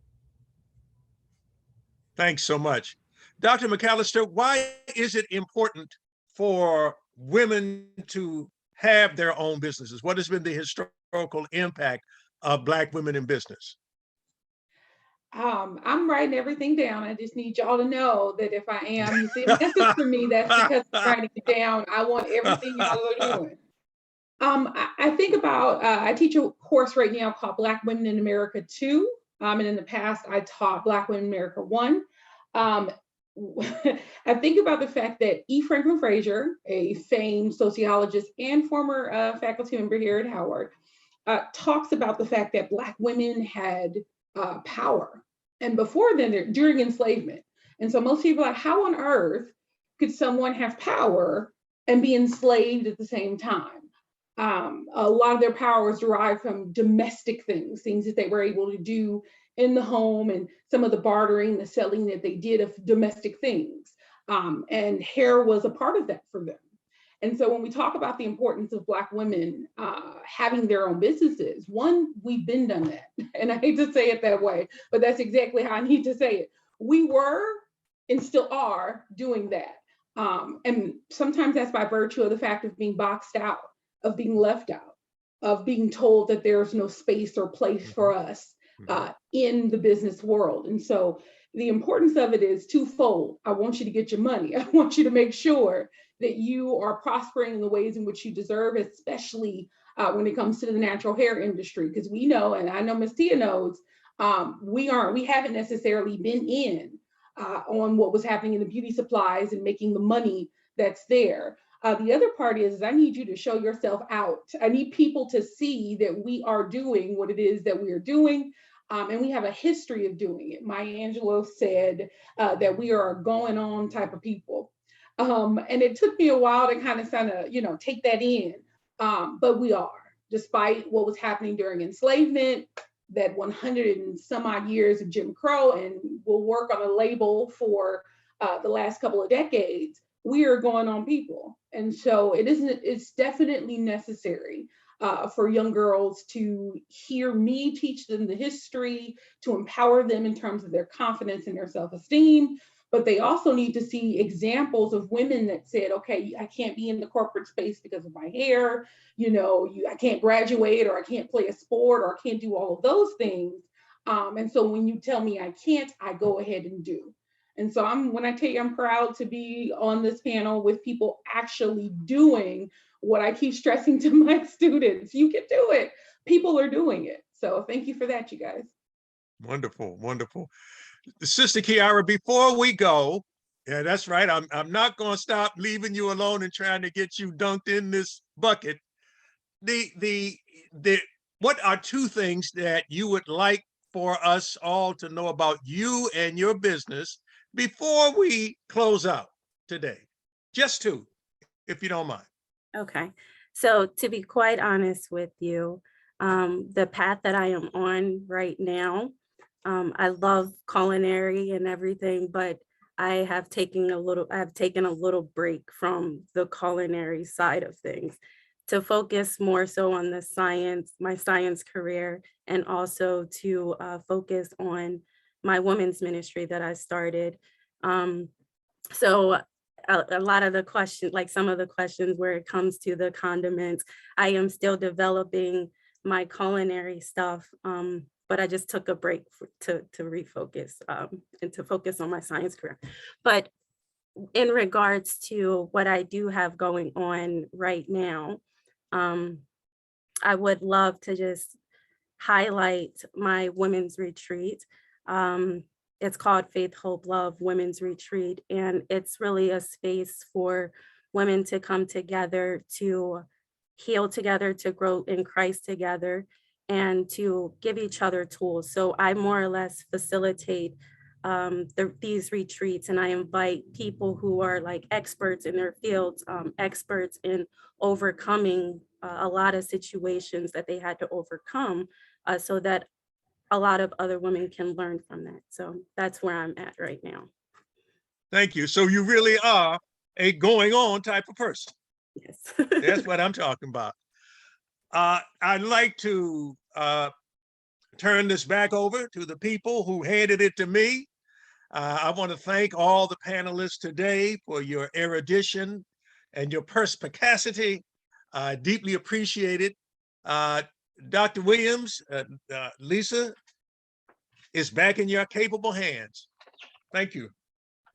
Thanks so much. Dr. McAllister, why is it important for women to have their own businesses? What has been the historical impact of Black women in business? I'm writing everything down. I just need y'all to know that if I am, you see a message from me, that's because I'm writing it down. I want everything y'all are doing. I think about, I teach a course right now called Black Women in America 2. And in the past, I taught Black Women in America 1. I think about the fact that E. Franklin Frazier, a famed sociologist and former faculty member here at Howard, talks about the fact that Black women had power. And before then, during enslavement. And so most people are like, how on earth could someone have power and be enslaved at the same time? A lot of their power was derived from domestic things that they were able to do in the home, and some of the bartering, the selling that they did of domestic things. And hair was a part of that for them. And so when we talk about the importance of Black women having their own businesses, one, we've been done that. And I hate to say it that way, but that's exactly how I need to say it. We were and still are doing that. And sometimes that's by virtue of the fact of being boxed out, of being left out, of being told that there's no space or place for us in the business world. And so the importance of it is twofold. I want you to get your money. I want you to make sure that you are prospering in the ways in which you deserve, especially when it comes to the natural hair industry. Because we know, and I know Ms. Tia knows, we haven't necessarily been in on what was happening in the beauty supplies and making the money that's there. The other part is I need you to show yourself out. I need people to see that we are doing what it is that we are doing. And we have a history of doing it. Maya Angelou said that we are a going on type of people. And it took me a while to kind of, take that in. But we are, despite what was happening during enslavement, that 100 and some odd years of Jim Crow, and we'll work on a label for the last couple of decades, we are going on people. And so it's definitely necessary for young girls to hear me teach them the history, to empower them in terms of their confidence and their self-esteem. But they also need to see examples of women that said, okay, I can't be in the corporate space because of my hair, I can't graduate, or I can't play a sport, or I can't do all of those things. And so when you tell me I can't, I go ahead and do. And so when I tell you I'm proud to be on this panel with people actually doing what I keep stressing to my students, you can do it. People are doing it. So thank you for that, you guys. Wonderful, wonderful. Sister Kiara, before we go, yeah, that's right. I'm not going to stop leaving you alone and trying to get you dunked in this bucket. What are two things that you would like for us all to know about you and your business before we close out today? Just two, if you don't mind. Okay. So to be quite honest with you, the path that I am on right now, I love culinary and everything, but I have taken a little break from the culinary side of things to focus more so on my science career, and also to focus on my women's ministry that I started. So a lot of the questions, like some of the questions where it comes to the condiments, I am still developing my culinary stuff, but I just took a break to refocus and to focus on my science career. But in regards to what I do have going on right now, I would love to just highlight my women's retreat. It's called Faith, Hope, Love Women's Retreat, and it's really a space for women to come together, to heal together, to grow in Christ together, and to give each other tools. So I more or less facilitate these retreats, and I invite people who are like experts in their fields, experts in overcoming a lot of situations that they had to overcome, so that a lot of other women can learn from that. So that's where I'm at right now. Thank you. So you really are a going on type of person. Yes. That's what I'm talking about. I'd like to turn this back over to the people who handed it to me. I want to thank all the panelists today for your erudition and your perspicacity. I deeply appreciate it. Dr. Williams, Lisa, is back in your capable hands. Thank you.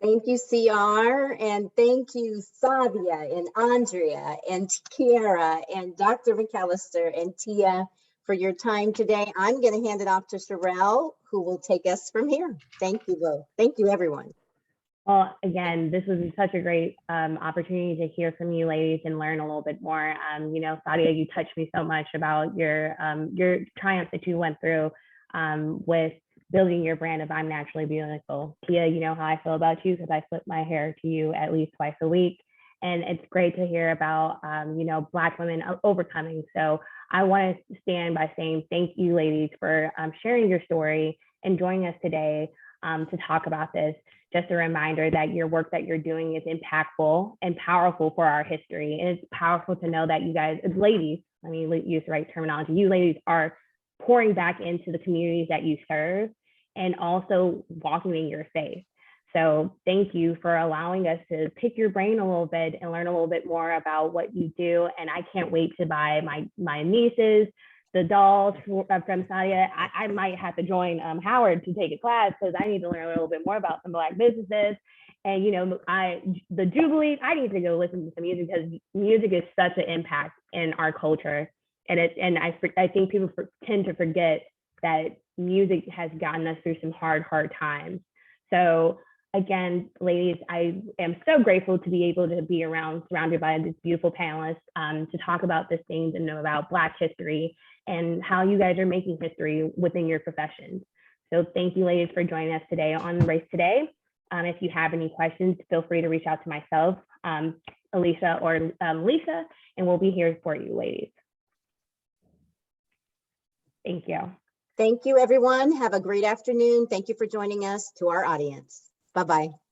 Thank you, CR, and thank you, Sadia and Andrea and Kiara and Dr. McAllister and Tia for your time today. I'm going to hand it off to Sherelle, who will take us from here. Thank you, both. Thank you, everyone. Well, again, this was such a great opportunity to hear from you ladies and learn a little bit more. You know, Sadia, you touched me so much about your triumphs that you went through with building your brand of I'm Naturally Beautiful. Tia, you know how I feel about you because I flip my hair to you at least twice a week. And it's great to hear about, you know, Black women overcoming. So I want to stand by saying thank you, ladies, for sharing your story and joining us today to talk about this. Just a reminder that your work that you're doing is impactful and powerful for our history. And it's powerful to know that you guys, ladies, let me use the right terminology, you ladies are pouring back into the communities that you serve and also walking in your faith. So thank you for allowing us to pick your brain a little bit and learn a little bit more about what you do. And I can't wait to buy my nieces the dolls from Sadia. I might have to join Howard to take a class because I need to learn a little bit more about some Black businesses. And, you know, the Jubilee, I need to go listen to some music because music is such an impact in our culture. And I think people tend to forget that music has gotten us through some hard times. So again, ladies, I am so grateful to be able to be surrounded by these beautiful panelists to talk about these things and know about Black history and how you guys are making history within your professions. So thank you, ladies, for joining us today on Race Today. If you have any questions, feel free to reach out to myself, Alicia, or Lisa, and we'll be here for you, ladies. Thank you. Thank you, everyone. Have a great afternoon. Thank you for joining us. To our audience. Bye-bye.